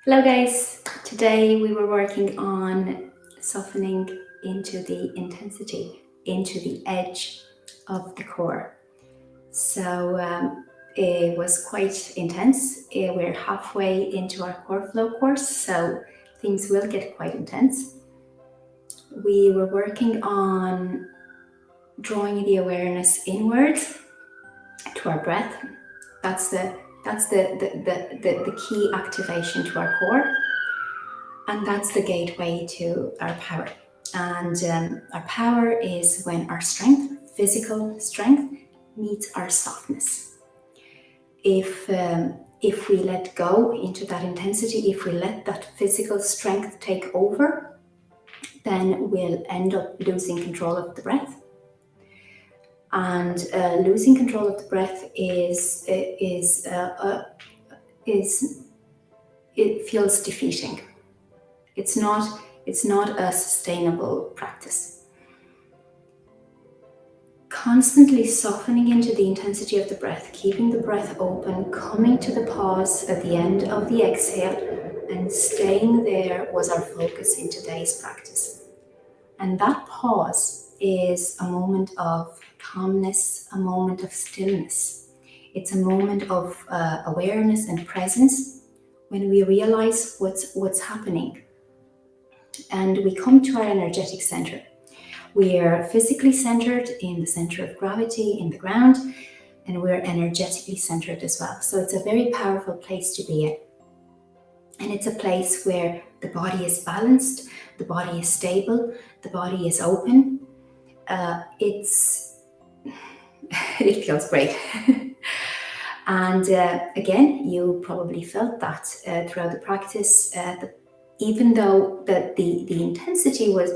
Hello guys, today we were working on softening into the intensity, into the edge of the core. So it was quite intense. We're halfway into our core flow course, so things will get quite intense. We were working on drawing the awareness inwards to our breath. That's the key activation to our core. And that's the gateway to our power. And our power is when our strength, physical strength, meets our softness. If we let go into that intensity, if we let that physical strength take over, then we'll end up losing control of the breath. And losing control of the breath it feels defeating. It's not a sustainable practice. Constantly softening into the intensity of the breath, keeping the breath open, coming to the pause at the end of the exhale, and staying there was our focus in today's practice. And that pause is a moment of calmness, a moment of stillness. It's a moment of awareness and presence when we realize what's happening. And we come to our energetic center. We are physically centered in the center of gravity, in the ground, and we're energetically centered as well. So it's a very powerful place to be in. And it's a place where the body is balanced, the body is stable, the body is open. It feels great. And again, you probably felt that throughout the practice, even though the intensity was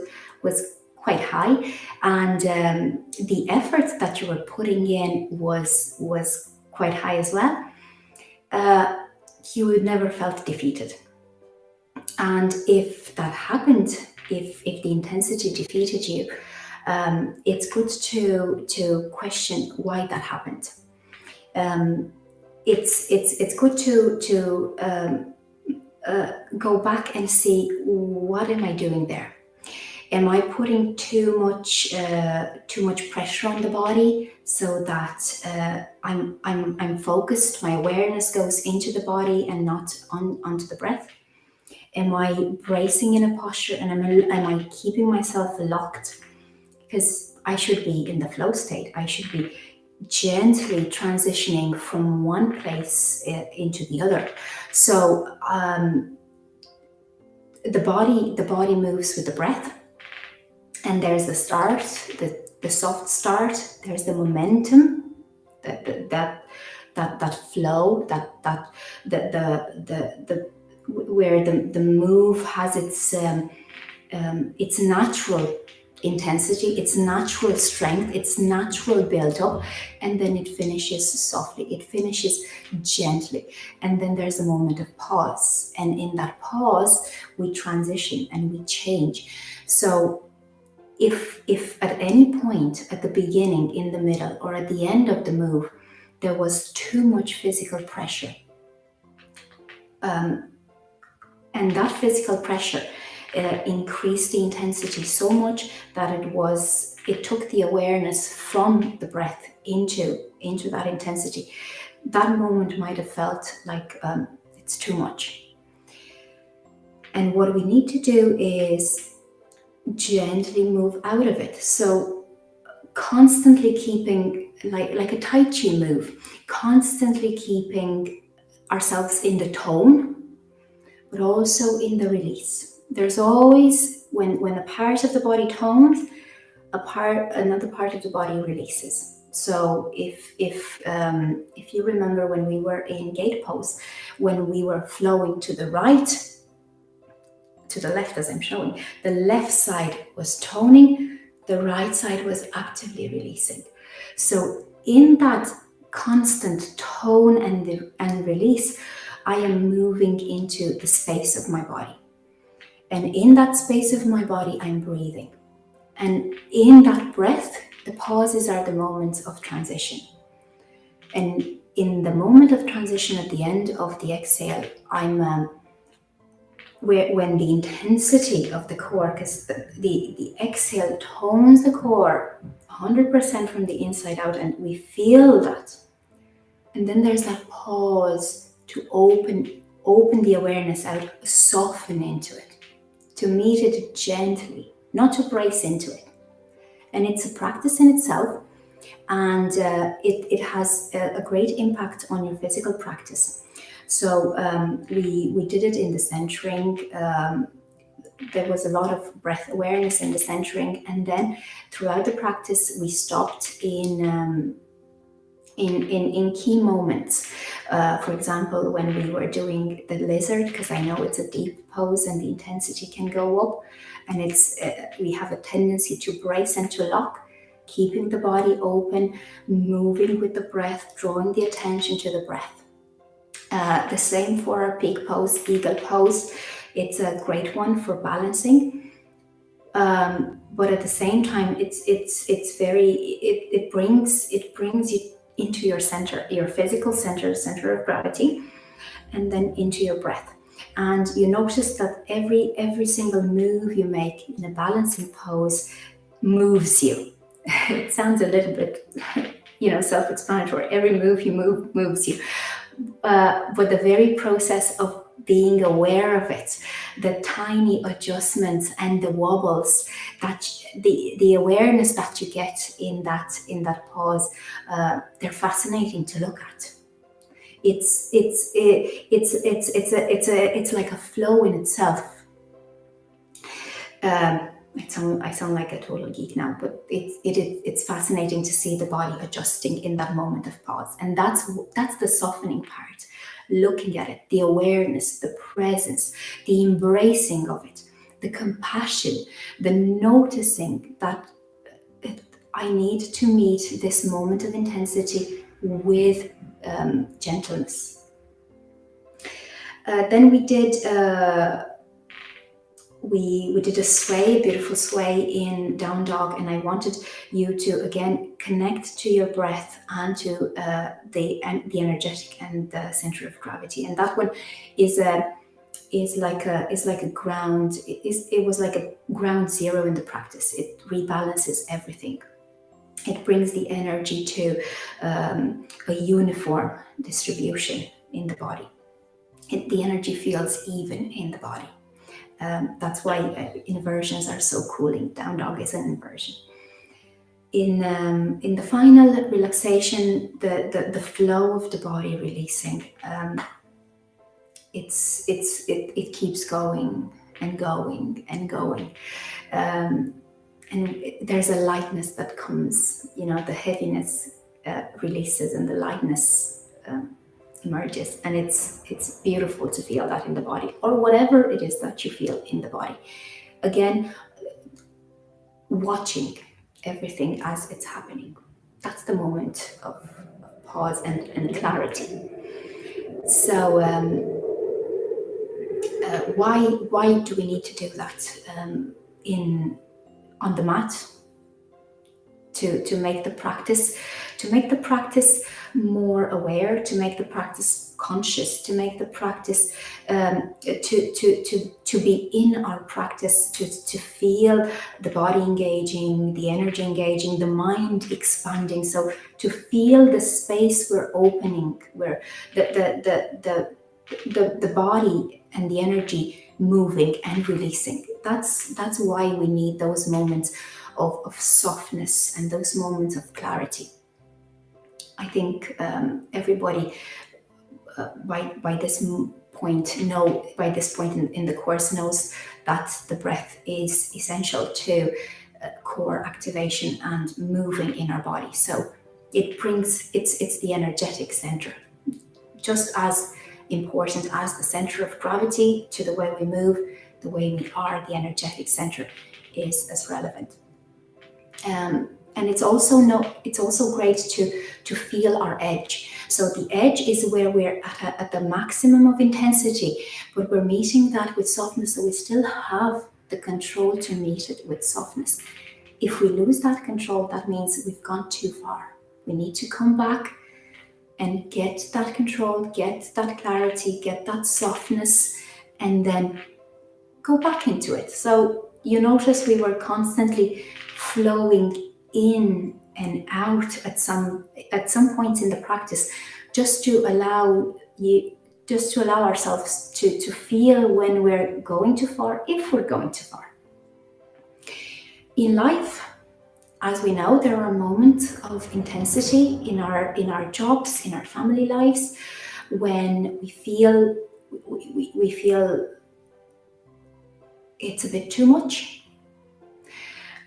quite high, and the effort that you were putting in was quite high as well, you never felt defeated. And if that happened, if the intensity defeated you, it's good to question why that happened. It's good to go back and see, what am I doing there? Am I putting too much pressure on the body so that I'm focused? My awareness goes into the body and not onto the breath. Am I bracing in a posture, and am I keeping myself locked? Because I should be in the flow state. I should be gently transitioning from one place into the other. So the body moves with the breath, and there's the start, the soft start. There's the momentum, that flow, that the where the move has its natural intensity, its natural strength, its natural build up, and then it finishes softly, it finishes gently, and then there's a moment of pause, and in that pause we transition and we change. So if at any point at the beginning, in the middle, or at the end of the move there was too much physical pressure, and that physical pressure increased the intensity so much that it took the awareness from the breath into that intensity, that moment might have felt like it's too much. And what we need to do is gently move out of it. So constantly keeping, like a Tai Chi move, constantly keeping ourselves in the tone, but also in the release. There's always, when a part of the body tones, another part of the body releases. So if you remember when we were in gate pose, when we were flowing to the right, to the left as I'm showing, the left side was toning, the right side was actively releasing. So in that constant tone and release, I am moving into the space of my body. And in that space of my body, I'm breathing. And in that breath, the pauses are the moments of transition. And in the moment of transition at the end of the exhale, I'm when the intensity of the core, because the exhale tones the core 100% from the inside out, and we feel that. And then there's that pause to open the awareness out, soften into it, to meet it gently, not to brace into it. And it's a practice in itself, and it has a great impact on your physical practice. So we did it in the centering. There was a lot of breath awareness in the centering, and then throughout the practice we stopped in key moments. For example, when we were doing the lizard, because I know it's a deep pose and the intensity can go up, and it's we have a tendency to brace and to lock, keeping the body open, moving with the breath, drawing the attention to the breath. The same for our peak pose, eagle pose. It's a great one for balancing. But at the same time, it brings you into your center, your physical center of gravity, and then into your breath. And you notice that every single move you make in a balancing pose moves you. It sounds a little bit, self-explanatory. Every move you move moves you. But the very process of being aware of it, the tiny adjustments and the wobbles, that the awareness that you get in that pause, they're fascinating to look at. It's like a flow in itself. I sound like a total geek now, but it's fascinating to see the body adjusting in that moment of pause, and that's the softening part. Looking at it, the awareness, the presence, the embracing of it, the compassion, the noticing that I need to meet this moment of intensity with gentleness. Then we did. We did a beautiful sway in down dog, and I wanted you to again connect to your breath and to the energetic and the center of gravity. And that one is like a ground. It was like a ground zero in the practice. It rebalances everything. It brings the energy to a uniform distribution in the body. The energy feels even in the body. That's why inversions are so cooling. Down dog is an inversion. In the final relaxation, the flow of the body releasing, it keeps going and going and going, and there's a lightness that comes. The heaviness releases and the lightness emerges, and it's beautiful to feel that in the body, or whatever it is that you feel in the body. Again, watching everything as it's happening. That's the moment of pause and clarity. So why do we need to do that on the mat? To make the practice more aware, to make the practice conscious, to make the practice to be in our practice, to feel the body engaging, the energy engaging, the mind expanding. So to feel the space we're opening, where the body and the energy moving and releasing. That's why we need those moments of softness and those moments of clarity. I think everybody by this point in the course knows that the breath is essential to core activation and moving in our body. So it's the energetic center, just as important as the center of gravity to the way we move, the way we are. The energetic center is as relevant. And it's also great to feel our edge. So the edge is where we're at the maximum of intensity, but we're meeting that with softness, so we still have the control to meet it with softness. If we lose that control, that means we've gone too far. We need to come back and get that control, get that clarity, get that softness, and then go back into it. So you notice we were constantly flowing in and out at some points in the practice, just to allow ourselves to feel when we're going too far, if we're going too far. In life, as we know, there are moments of intensity in our jobs, in our family lives, when we feel it's a bit too much.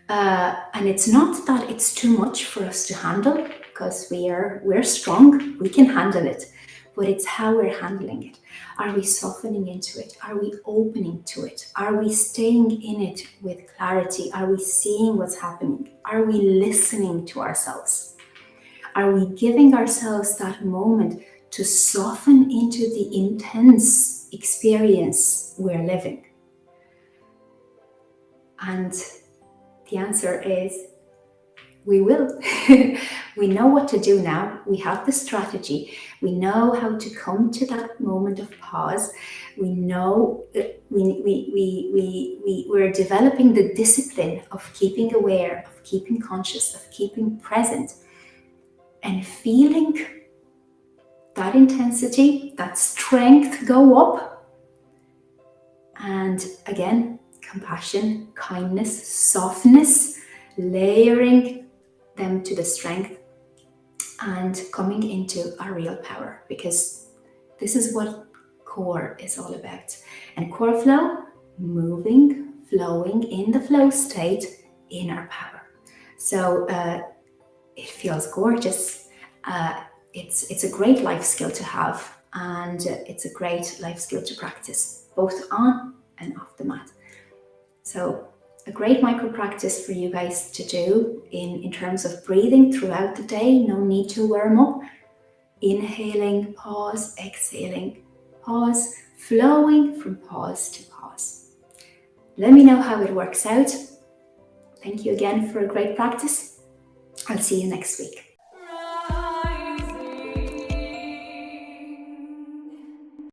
And it's not that it's too much for us to handle, because we're strong, we can handle it, but it's how we're handling it. Are we softening into it? Are we opening to it? Are we staying in it with clarity? Are we seeing what's happening? Are we listening to ourselves? Are we giving ourselves that moment to soften into the intense experience we're living? And the answer is, we will. We know what to do now. We have the strategy. We know how to come to that moment of pause. We know we're developing the discipline of keeping aware, of keeping conscious, of keeping present, and feeling that intensity, that strength go up. And again, compassion, kindness, softness, layering them to the strength and coming into our real power, because this is what core is all about. And core flow, moving, flowing in the flow state in our power. So it feels gorgeous. It's a great life skill to have, and it's a great life skill to practice, both on and off the mat. So a great micro practice for you guys to do in terms of breathing throughout the day. No need to warm up. Inhaling, pause, exhaling, pause, flowing from pause to pause. Let me know how it works out. Thank you again for a great practice. I'll see you next week.